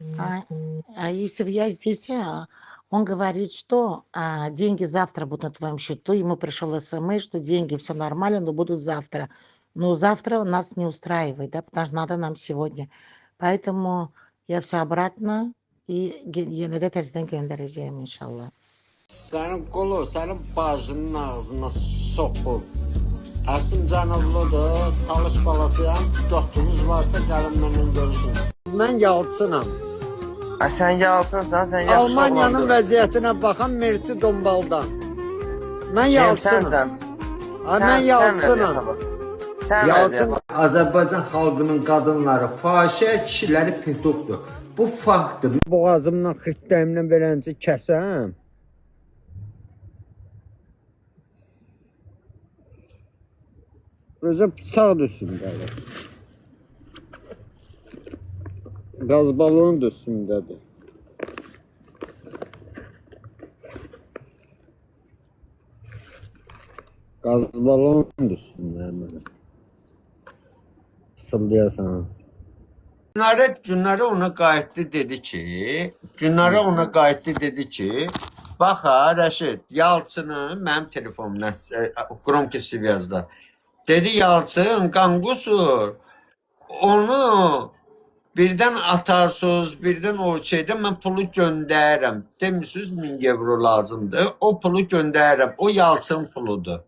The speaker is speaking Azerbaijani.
Юсиф, я здесь, он говорит, что деньги завтра будут на твоем счету. Ему пришел СМС, что деньги все нормально, но будут завтра. Но завтра нас не устраивает, да, потому что надо нам сегодня. Поэтому я все обратно и yenide tersten göndereceğim inşallah. Sənin qolu, sənin bacının ağzına soxub. Əsim Cənovludur, talış balasıyam. Dostunuz varsa gəlin mənlə görüşün. Mən yalçınam. Sən yalçınsan, sən yaxşı Almaniyanın oğlandır. vəziyyətinə baxan Merci Dombaldan. Mən yalçınam. Sənsən. Mən yalçınam. Sən Yalçın vəziyyət. Azərbaycan xalqının qadınları fahişə, kişiləri petokdur. Bu faktdır. boğazımdan, xırtdəyimdən beləcə kəsəm. Özə bıçaq da üstündədir. Qaz balonu da üstündədir. Qaz balonu da üstündədir. Fısıldayasan. Günləri ona qayıtdı dedi ki, bax ha Rəşid, Yalçını mənim telefonumdan qromki svязda. Dedi Yalçın, qanqusur. Onu birdən atarsınız, birdən o şeydən mən pulu göndərirəm. Demirsiniz 1000 euro lazımdır. O pulu göndərirəm. O Yalçın puludur.